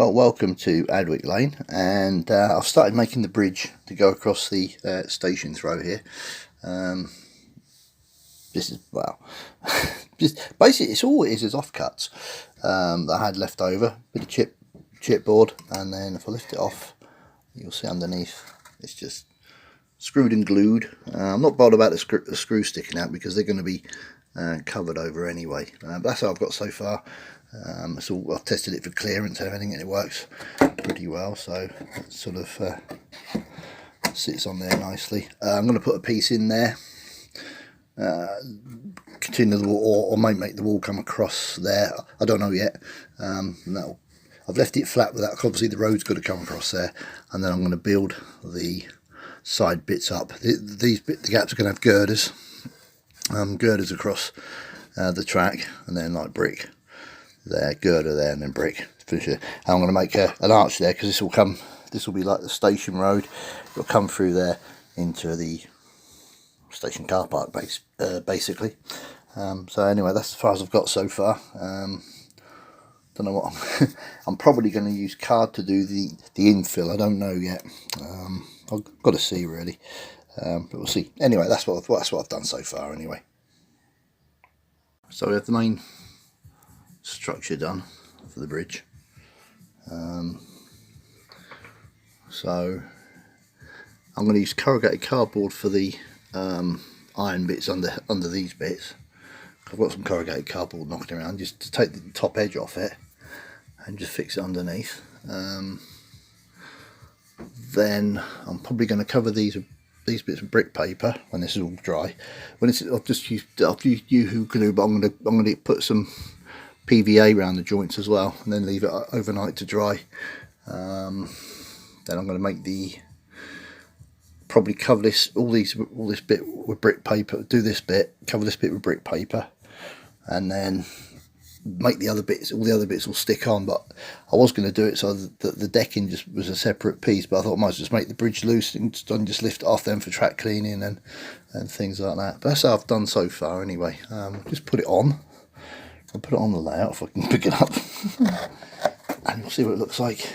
Well, welcome to Adwick Lane, and I've started making the bridge to go across the station throw here. This is, well, just basically it's all it is offcuts that I had left over, bit of chipboard, and then if I lift it off, you'll see underneath it's just screwed and glued. I'm not bothered about the screw sticking out because they're going to be covered over anyway. But that's how I've got so far. So I've tested it for clearance and everything, and it works pretty well. So it sort of sits on there nicely. I'm going to put a piece in there, continue the wall, or might make the wall come across there. I don't know yet. I've left it flat with that. Obviously the road's got to come across there, and then I'm going to build the side bits up. The gaps are going to have girders, across the track, and then like brick there, girder there, and then brick to finish it. And I'm going to make an arch there because this will be like the station road. It'll come through there into the station car park basically. So anyway, that's as far as I've got so far. Don't know what I'm probably going to use card to do the infill. I don't know yet. I've got to see really, but we'll see. Anyway, that's what I've done so far anyway. So we have the main structure done for the bridge. So I'm going to use corrugated cardboard for the iron bits under these bits. I've got some corrugated cardboard knocking around just to take the top edge off it and just fix it underneath. Then I'm probably going to cover these bits of brick paper when this is all dry. I'll just use Yoo-hoo glue, but I'm going to put some PVA around the joints as well, and then leave it overnight to dry. Then I'm going to probably cover all this bit with brick paper. Do this bit, cover this bit with brick paper, and then make the other bits. All the other bits will stick on, but I was going to do it so that the decking just was a separate piece. But I thought I might as well just make the bridge loose and just lift it off then for track cleaning and things like that. But that's how I've done so far anyway. Just put it on. I'll put it on the layout if I can pick it up, and you'll see what it looks like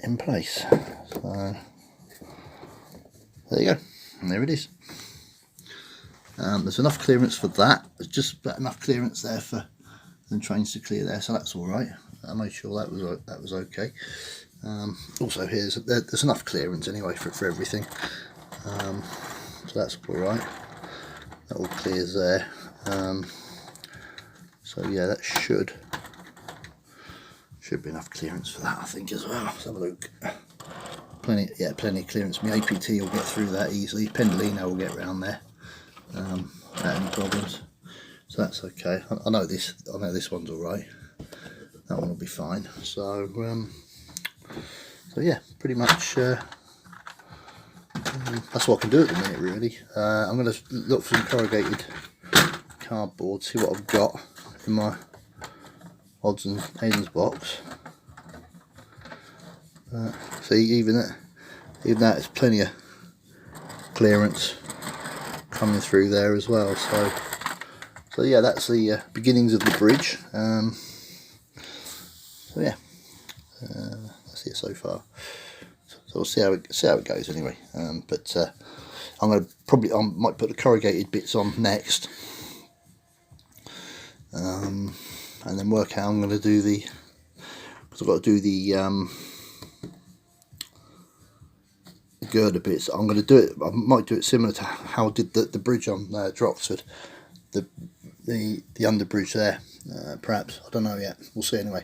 in place. So there you go, and there it is. There's enough clearance for that. There's just about enough clearance there for the trains to clear there, so that's all right. I made sure that was okay. Also, there's enough clearance anyway for everything, so that's all right. That all clears there. So yeah, that should be enough clearance for that, I think, as well. Let's have a look. Plenty of clearance. My APT will get through that easily. Pendolino will get around there without any problems. So that's okay. I know this one's all right. That one will be fine. So yeah, pretty much that's what I can do at the minute, really. I'm going to look for some corrugated cardboard, see what I've got in my odds and ends box. See, even that is plenty of clearance coming through there as well. So yeah, that's the beginnings of the bridge. So yeah, that's it so far. So we'll see how it goes anyway. But I might put the corrugated bits on next. And then work out I'm going to do because I've got to do the girder bits. I'm going to do it. I might do it similar to how I did the bridge on Droxford, the under bridge there. Perhaps, I don't know yet. We'll see anyway.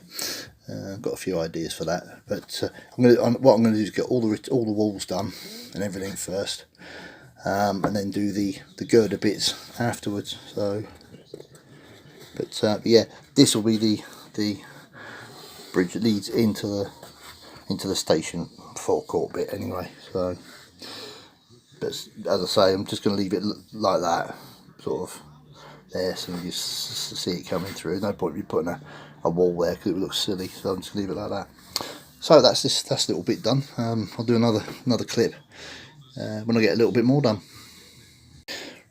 I've got a few ideas for that, but what I'm going to do is get all the walls done and everything first, and then do the girder bits afterwards. So. But yeah, this will be the bridge that leads into the station forecourt bit anyway. So, but as I say, I'm just going to leave it like that, sort of there, so you just see it coming through. No point in putting a wall there because it would look silly. So I'm just going to leave it like that. So that's this little bit done. I'll do another clip when I get a little bit more done.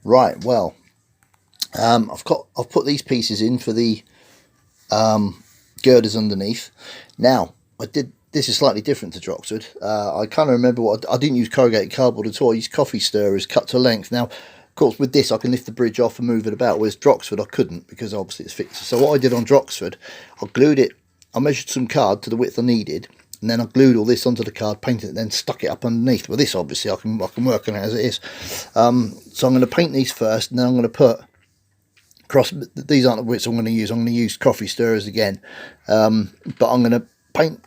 Right, well. I've put these pieces in for the girders underneath. Now this is slightly different to Droxford. I kind of remember I didn't use corrugated cardboard at all. I used coffee stirrers cut to length. Now, of course, with this I can lift the bridge off and move it about, whereas Droxford I couldn't, because obviously it's fixed. So what I did on Droxford, I glued it. I measured some card to the width I needed, and then I glued all this onto the card, painted it, then stuck it up underneath. Well, this obviously I can work on it as it is. So I'm going to paint these first, and then I'm going to put cross. These aren't the widths I'm going to use. I'm going to use coffee stirrers again, but I'm going to paint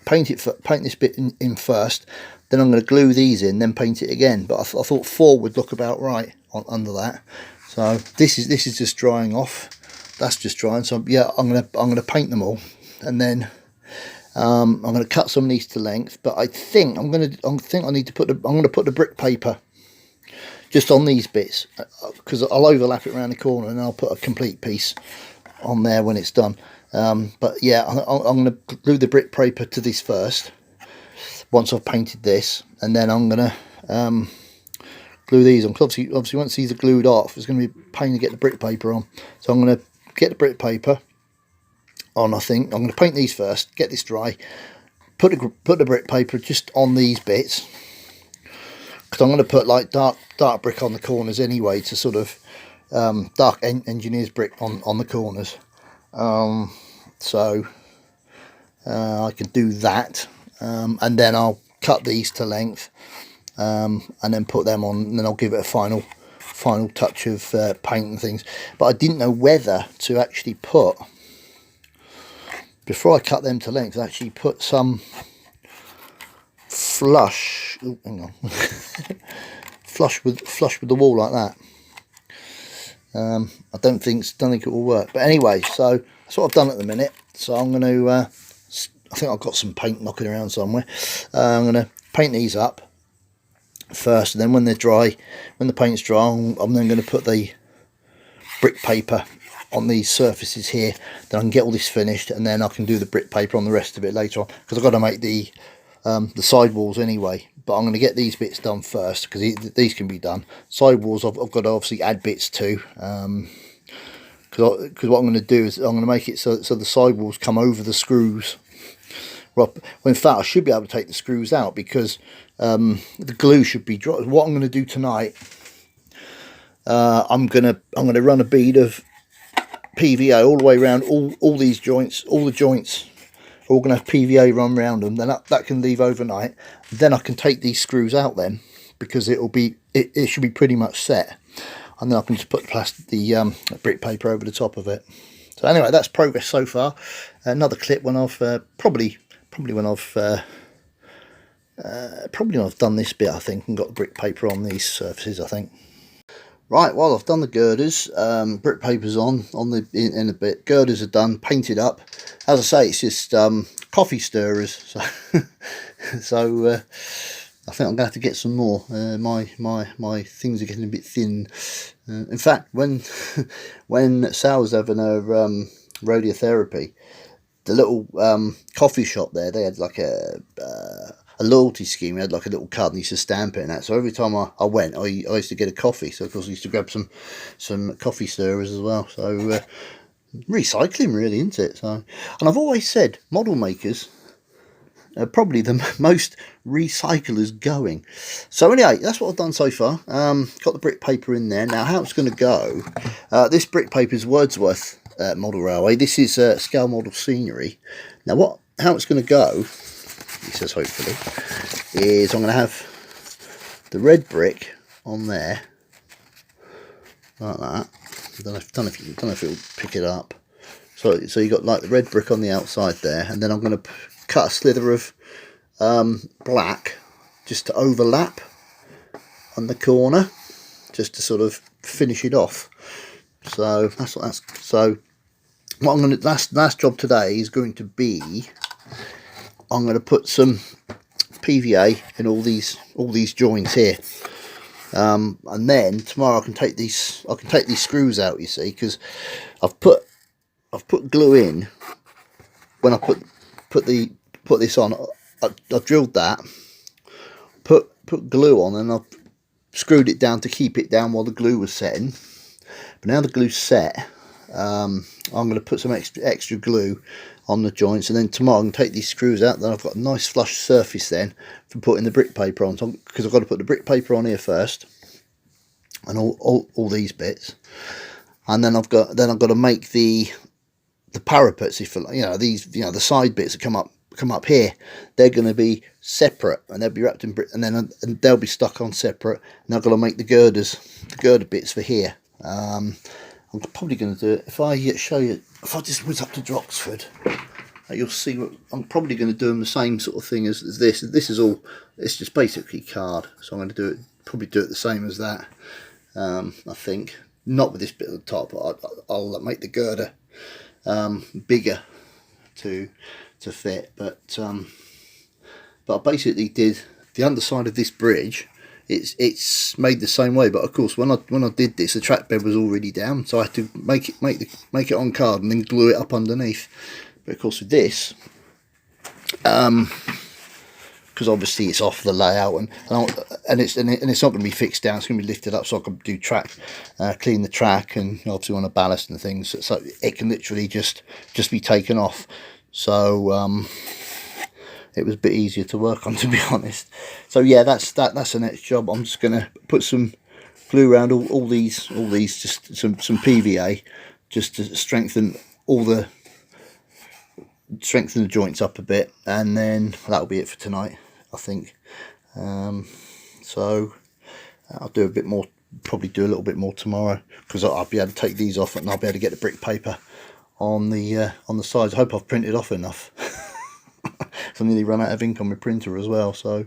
this bit in first. Then I'm going to glue these in, then paint it again. But I thought 4 would look about right under that. So this is just drying off. That's just drying. So yeah, I'm going to paint them all, and then I'm going to cut some of these to length. But I think I need to put I'm going to put the brick paper just on these bits, because I'll overlap it around the corner, and I'll put a complete piece on there when it's done. But yeah, I'm going to glue the brick paper to this first, once I've painted this, and then I'm going to glue these on. Obviously once these are glued off, it's going to be a pain to get the brick paper on. So I'm going to get the brick paper on. I think I'm going to paint these first, get this dry, put the brick paper just on these bits, because I'm going to put like dark brick on the corners anyway, to sort of dark engineer's brick on the corners. So I can do that, and then I'll cut these to length, and then put them on, and then I'll give it a final touch of paint and things. But I didn't know whether to actually put, before I cut them to length, actually put some flush. Oh, hang on. flush with the wall like that. I don't think it will work, but anyway, so that's what I've done at the minute. So I'm going to I think I've got some paint knocking around somewhere. I'm going to paint these up first, and then when they're dry, when the paint's dry, I'm then going to put the brick paper on these surfaces here. Then I can get all this finished, and then I can do the brick paper on the rest of it later on, because I've got to make the sidewalls anyway. But I'm going to get these bits done first, because these can be done. Sidewalls I've got to obviously add bits to, because what I'm going to do is I'm going to make it so the sidewalls come over the screws. Well, in fact, I should be able to take the screws out, because the glue should be dry. What I'm going to do tonight, I'm going to run a bead of PVA all the way around all these joints. All the joints are all going to have PVA run around them. Then that can leave overnight. Then I can take these screws out then, because it should be pretty much set. And then I can just put the brick paper over the top of it. So anyway, that's progress so far. Another clip when I've probably when I've done this bit, I think, and got the brick paper on these surfaces, I think. Right, well, I've done the girders, brick paper's on in a bit. Girders are done, painted up. As I say, it's just coffee stirrers. So, so I think I'm gonna have to get some more. My things are getting a bit thin. In fact, when Sal was having her radiotherapy, the little coffee shop there, they had like a loyalty scheme. We had like a little card, and used to stamp it and that. So every time I went, I used to get a coffee. So of course I used to grab some coffee stirrers as well. So recycling, really, isn't it? So, and I've always said model makers are probably the most recyclers going. So anyway, that's what I've done so far. Got the brick paper in there. Now how it's going to go, this brick paper is Wordsworth model railway. This is scale model scenery. Now how it's going to go, he says hopefully, is I'm going to have the red brick on there like that. I don't know if it'll pick it up. So you got like the red brick on the outside there, and then I'm going to cut a slither of black just to overlap on the corner, just to sort of finish it off. So so what I'm going to last job today is going to be, I'm going to put some PVA in all these joints here, and then tomorrow I can take these screws out. You see, because I've put glue in when I put this on. I drilled that, put glue on, and I've screwed it down to keep it down while the glue was setting. But now the glue's set, I'm going to put some extra glue on the joints, and then tomorrow I can take these screws out. Then I've got a nice flush surface then for putting the brick paper on, because I've got to put the brick paper on here first, and all these bits, and then I've got to make the parapets, if you know, these, you know, the side bits that come up here, they're going to be separate, and they'll be wrapped in brick, and then they'll be stuck on separate, and I've got to make the girder bits for here. I'm probably going to do it, if I show you, if I just whiz up to Droxford, you'll see what I'm probably going to do them the same sort of thing as this. This is all, it's just basically card, so I'm going to do it, probably do it the same as that. I think not with this bit at the top, but I'll make the girder bigger to fit, but I basically did the underside of this bridge. It's made the same way, but of course when I did this, the track bed was already down, so I had to make it on card and then glue it up underneath. But of course with this, because obviously it's off the layout, and it's not going to be fixed down, it's going to be lifted up, so I can do track, clean the track, and obviously on a ballast and things, so it can literally just be taken off. So it was a bit easier to work on, to be honest. So yeah, that's the next job. I'm just going to put some glue around all these, just some PVA, just to strengthen the joints up a bit, and then that'll be it for tonight, I think. So I'll do a bit more, probably do a little bit more tomorrow, because I'll be able to take these off and I'll be able to get the brick paper on the sides. I hope I've printed off enough. So I nearly run out of ink on my printer as well. So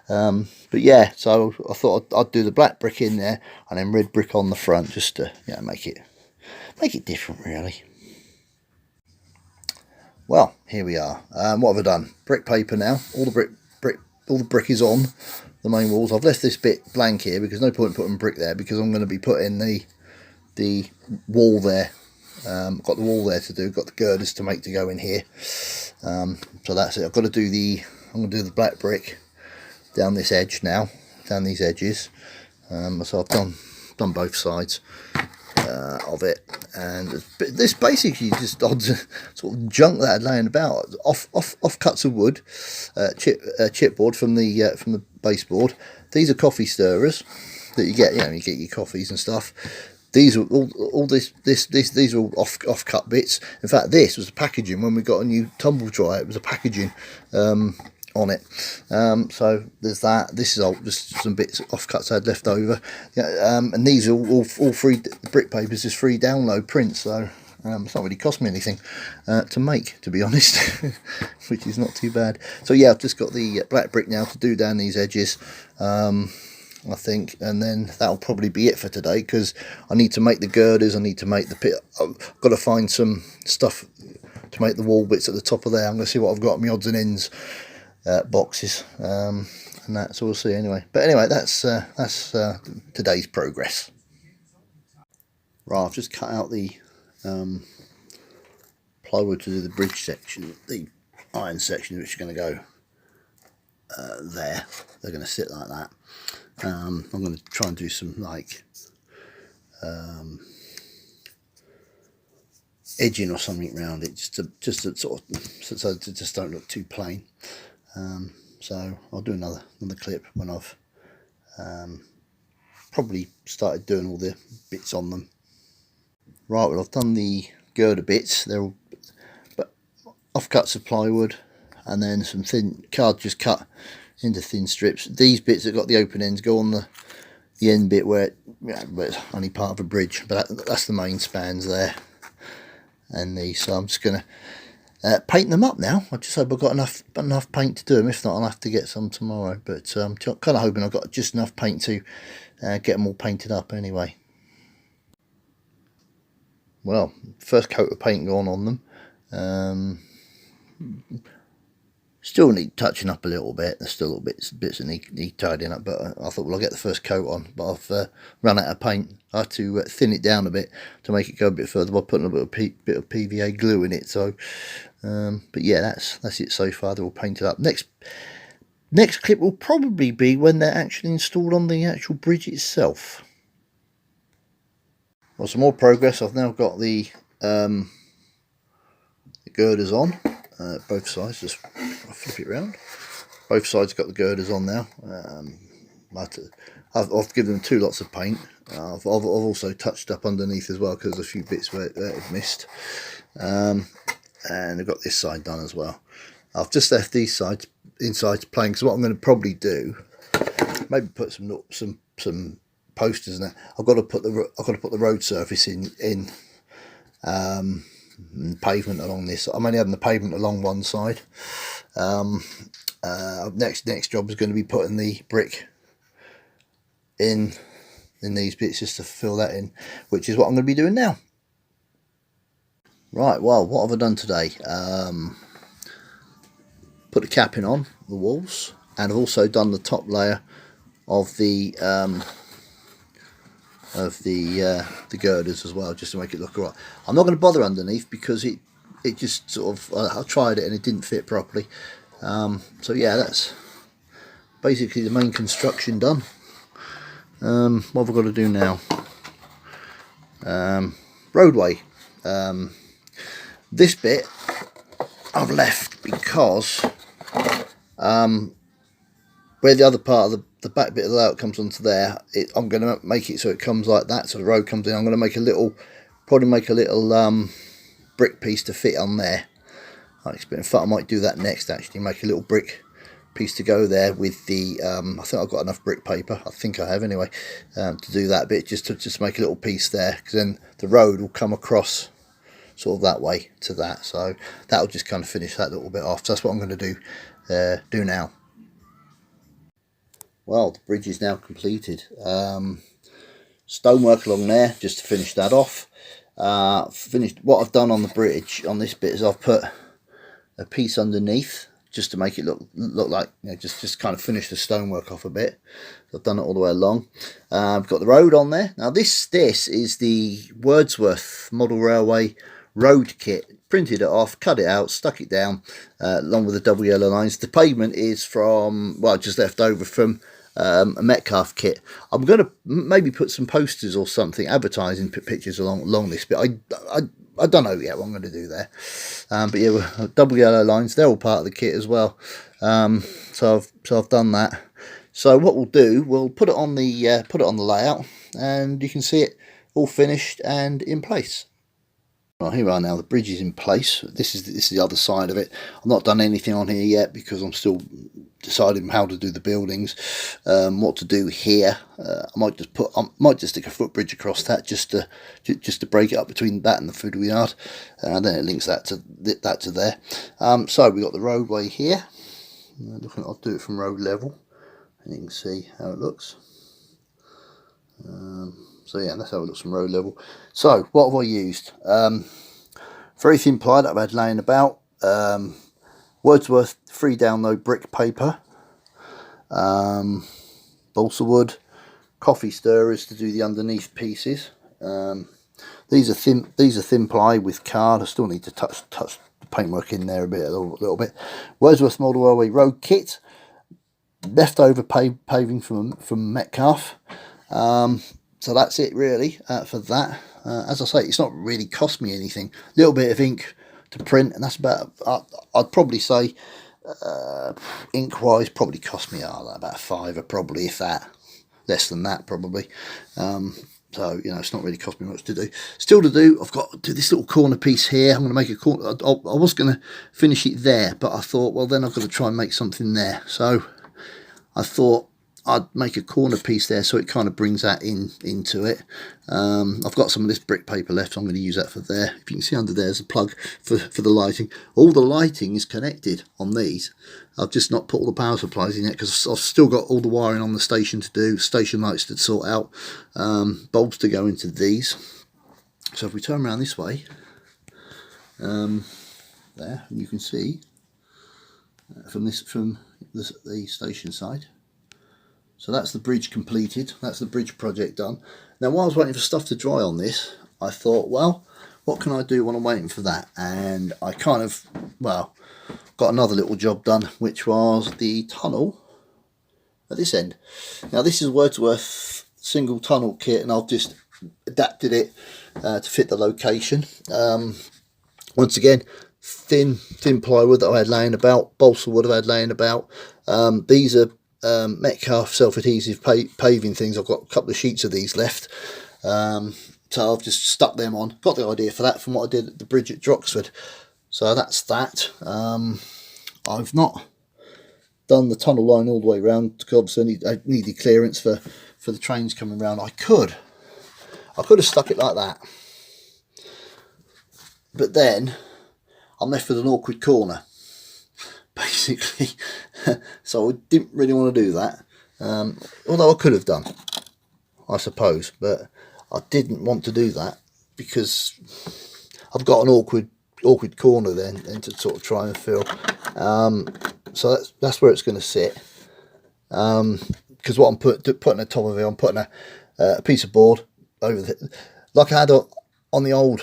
but yeah, so I thought I'd do the black brick in there and then red brick on the front, just to, yeah, make it different really. Well, here we are. What have I done? Brick paper now. All the brick is on the main walls. I've left this bit blank here because no point putting brick there, because I'm going to be putting the wall there. Got the wall there to do. Got the girders to make to go in here. So that's it. I'm going to do the black brick down this edge now, down these edges. So I've done both sides of it, and this basically just odds sort of junk that I had laying about, off cuts of wood, chipboard from the baseboard. These are coffee stirrers that you get, you get your coffees and stuff. These are all these are all off cut bits. In fact, this was the packaging when we got a new tumble dryer. It was a packaging on it. So there's that. This is all just some bits off cuts I had left over. And these are all free. The brick papers is free download prints. So it's not really cost me anything to make, to be honest, which is not too bad. So yeah, I've just got the black brick now to do down these edges. I think, and then that'll probably be it for today, because I need to make the girders, I need to make the pit. I've got to find some stuff to make the wall bits at the top of there. I'm going to see what I've got in my odds and ends boxes, and that, so we'll see anyway. But anyway, that's today's progress. Right, I've just cut out the plywood to do the bridge section, the iron section, which is going to go there. They're going to sit like that. I'm going to try and do some like edging or something around it, just to sort of, so it just don't look too plain. So I'll do another clip when I've probably started doing all the bits on them. Right, well, I've done the girder bits. They're all offcuts of plywood, and then some thin card just cut into thin strips. These bits that got the open ends go on the end bit where it's only part of a bridge, but that's the main spans there. And these, so I'm just going to paint them up now. I just hope I've got enough paint to do them. If not, I'll have to get some tomorrow. But I'm kind of hoping I've got just enough paint to get them all painted up anyway. Well, first coat of paint gone on them. Still need touching up a little bit. There's still little bits that need tidying up, but I thought, well, I'll get the first coat on, but I've run out of paint. I had to thin it down a bit to make it go a bit further by putting a bit of PVA glue in it. So but yeah, that's it so far. They're all painted up. Next clip will probably be when they're actually installed on the actual bridge itself. Well, some more progress. I've now got the the girders on, both sides. Just I'll flip it around. Both sides got the girders on now. I've given them 2 lots of paint. I've also touched up underneath as well because there's a few bits where it missed. And I've got this side done as well. I've just left these sides inside plain, because what I'm going to probably do, maybe put some posters in there. I've got to put the road surface in pavement along this. I'm only having the pavement along one side. Next job is going to be putting the brick in these bits, just to fill that in, which is what I'm going to be doing now. Right, well, what have I done today? Put the capping on the walls, and I've also done the top layer of the girders as well, just to make it look alright. I'm not going to bother underneath because it just sort of, I tried it and it didn't fit properly. So yeah, that's basically the main construction done. What have I got to do now? Roadway. This bit I've left because where the other part of the back bit of the layout comes onto there, I'm going to make it so it comes like that, so the road comes in. I'm going to make a little, probably make a little brick piece to fit on there. In fact, I might do that next, actually, make a little brick piece to go there with the I think I've got enough brick paper, I think I have anyway, to do that bit, just to make a little piece there, because then the road will come across sort of that way to that, so that'll just kind of finish that little bit off. So that's what I'm going to do now. Well, the bridge is now completed. Stonework along there just to finish that off. Finished what I've done on the bridge on this bit is I've put a piece underneath just to make it look like, you know, just kind of finish the stonework off a bit. So I've done it all the way along. I've got the road on there. Now this is the Wordsworth Model Railway road kit. Printed it off, cut it out, stuck it down along with the double yellow lines. The pavement is from, well, just left over from a Metcalfe kit. I'm going to maybe put some posters or something, advertising pictures along this bit. I don't know yet what I'm going to do there. But yeah, double yellow lines, they're all part of the kit as well. So I've done that. So what we'll do, we'll put it on the layout, and you can see it all finished and in place. Well, here we are now, the bridge is in place. This is the other side of it. I've not done anything on here yet because I'm still deciding how to do the buildings, what to do here. I might just stick a footbridge across that just to break it up between that and the food yard, and then it links that to there. So we got the roadway here. I'll do it from road level, and you can see how it looks. So yeah, that's how it looks from road level. So what have I used? Very thin ply that I've had laying about. Wordsworth free download brick paper. Balsa wood. Coffee stirrers to do the underneath pieces. These are thin ply with card. I still need to touch the paintwork in there a little bit. Wordsworth Model Railway road kit. Leftover paving from Metcalfe. So that's it really for that. As I say, it's not really cost me anything. A little bit of ink to print, and that's about, I'd probably say ink wise probably cost me about £5, probably, if that, less than that probably. So you know, it's not really cost me much to do. Still to do, I've got to do this little corner piece here. I'm going to make a corner. I was going to finish it there, but I thought, well, then I've got to try and make something there. So I thought I'd make a corner piece there, so it kind of brings that into it. I've got some of this brick paper left, so I'm going to use that for there. If you can see under there's a plug for the lighting. All the lighting is connected on these. I've just not put all the power supplies in yet because I've still got all the wiring on the station to do, station lights to sort out, bulbs to go into these. So if we turn around this way, there, you can see from the station side. So that's the bridge completed, that's the bridge project done. Now while I was waiting for stuff to dry on this, I thought, well, what can I do when I'm waiting for that? And I kind of, well, got another little job done, which was the tunnel at this end. Now this is Wordsworth single tunnel kit, and I've just adapted it to fit the location. Once again, thin plywood that I had laying about, balsa wood I had laying about. These are Metcalfe self-adhesive paving things. I've got a couple of sheets of these left, so I've just stuck them on. Got the idea for that from what I did at the bridge at Droxford. So that's that. I've not done the tunnel line all the way around because obviously I needed clearance for the trains coming around. I could have stuck it like that, but then I'm left with an awkward corner, basically. So I didn't really want to do that, although I could have done, I suppose, but I didn't want to do that because I've got an awkward corner then to sort of try and fill. So that's where it's going to sit, because what I'm putting on top of it, I'm putting a piece of board over like I had on the old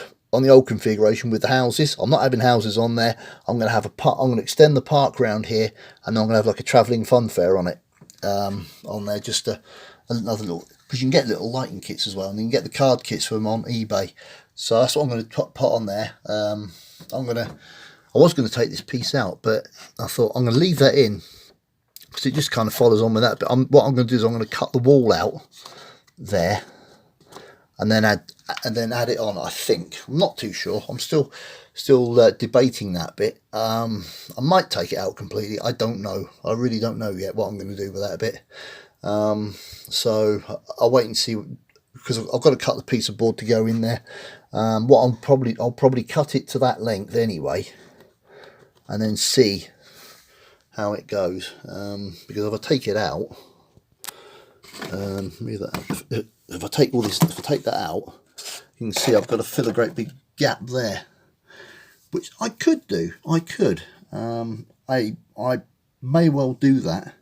configuration with the houses. I'm not having houses on there. I'm going to extend the park round here, and I'm going to have like a travelling fun fair on it, on there, just another little, because you can get little lighting kits as well, and you can get the card kits from on eBay. So that's what I'm going to put on there. I was going to take this piece out, but I thought I'm going to leave that in because it just kind of follows on with that. But what I'm going to do is I'm going to cut the wall out there, and then add it on. I think, I'm not too sure. I'm still debating that bit. I might take it out completely. I don't know. I really don't know yet what I'm going to do with that bit. So I'll wait and see, because I've got to cut the piece of board to go in there. I'll probably cut it to that length anyway, and then see how it goes. Because if I take it out, if I take that out, you can see I've got to fill a great big gap there, which I could do. I may well do that.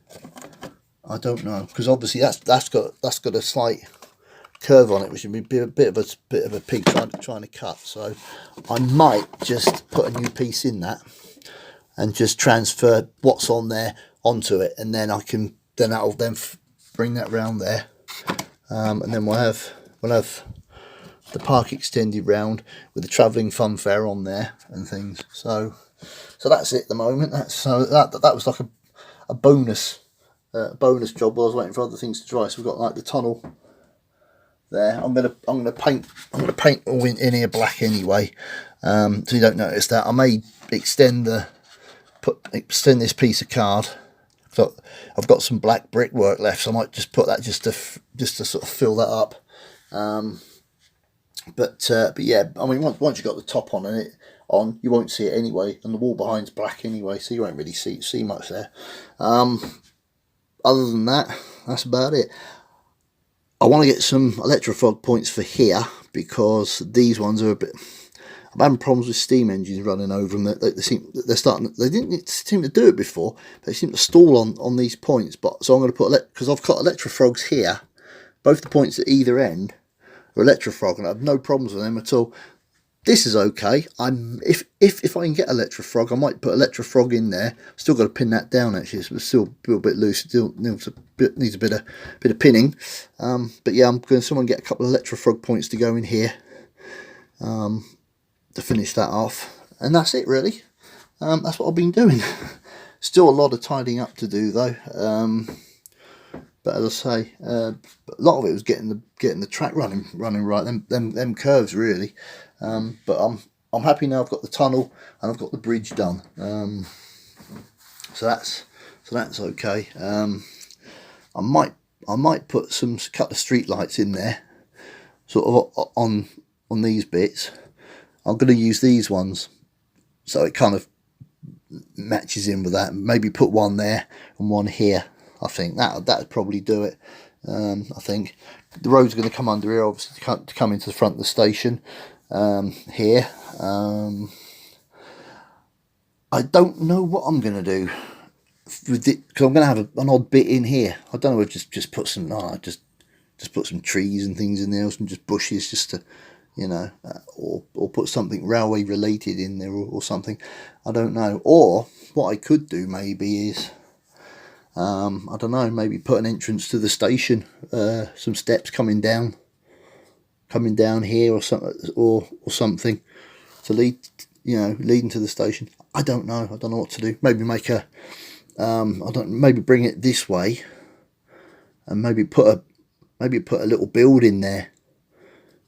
I don't know, because obviously that's got a slight curve on it, which would be a bit of a pig trying to cut. So I might just put a new piece in that and just transfer what's on there onto it, and then that'll bring that round there, and then we'll have the park extended round with the travelling fun fair on there and things. So that's it at the moment. That was like a bonus job while I was waiting for other things to dry. So we've got like the tunnel there. I'm gonna paint all in here black anyway, so you don't notice that. I may extend this piece of card. So I've got some black brickwork left, so I might just put that just to sort of fill that up. But yeah, I mean, once you've got the top on you won't see it anyway, and the wall behind's black anyway, so you won't really see much there. Other than that, that's about it. I want to get some Electrofrog points for here, because these ones are a bit... I'm having problems with steam engines running over them. They didn't seem to do it before, but they seem to stall on these points. But so I'm going to put, because I've got Electrofrogs here, both the points at either end are Electrofrog, and I have no problems with them at all. This is okay. If I can get Electrofrog, I might put Electrofrog in there. Still got to pin that down actually. It's still a little bit loose. Still needs a bit of pinning. But yeah, I'm going to get a couple of Electrofrog points to go in here, to finish that off, and that's it really. That's what I've been doing. Still a lot of tidying up to do though. But as I say, a lot of it was getting the track running right. Them curves really. But I'm happy now. I've got the tunnel and I've got the bridge done. So that's okay. I might put cut the street lights in there, sort of on these bits. I'm going to use these ones, so it kind of matches in with that. Maybe put one there and one here. I think that'd probably do it. I think the road's going to come under here, obviously, to come into the front of the station here. I don't know what I'm going to do with it, because I'm going to have an odd bit in here. I don't know if just put some just put some trees and things in there, or some just bushes, just to, you know, or put something railway related in there, or something. I don't know. Or what I could do maybe is, I don't know, maybe put an entrance to the station, some steps coming down here, or something to lead you know, leading to the station. I don't know. I don't know what to do. Maybe make a, maybe bring it this way, and maybe put a little building there,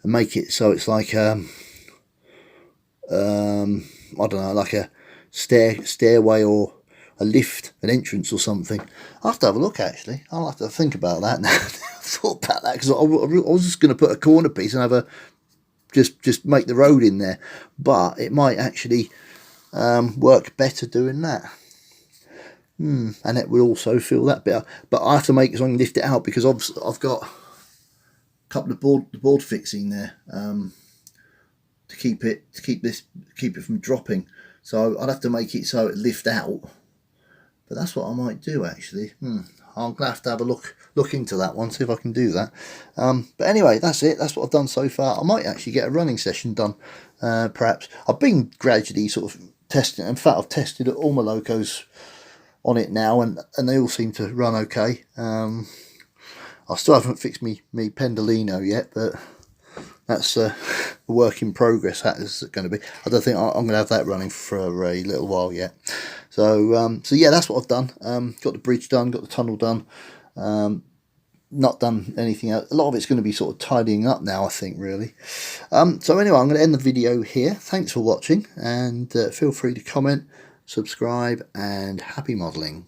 and make it so it's like I don't know, like a stairway or a lift, an entrance or something. I'll have to have a look, actually. I'll have to think about that now. I thought about that because I was just going to put a corner piece and have a just make the road in there, but it might actually work better doing that. And it will also feel that better. It I have to make it so I can lift it out, because I've got a couple of board fixing there to keep it from dropping. So I'd have to make it so it lift out. But that's what I might do, actually. I'm gonna have to have a look into that one, see if I can do that. But anyway, that's it. That's what I've done so far. I might actually get a running session done, perhaps. I've been gradually sort of testing. In fact, I've tested all my locos on it now, and they all seem to run okay. I still haven't fixed me Pendolino yet, but that's a work in progress. That is going to be. I don't think I'm going to have that running for a little while yet. So yeah, that's what I've done. Got the bridge done, got the tunnel done. Not done anything else. A lot of it's going to be sort of tidying up now, I think, really. So anyway, I'm going to end the video here. Thanks for watching, and feel free to comment, subscribe, and happy modelling.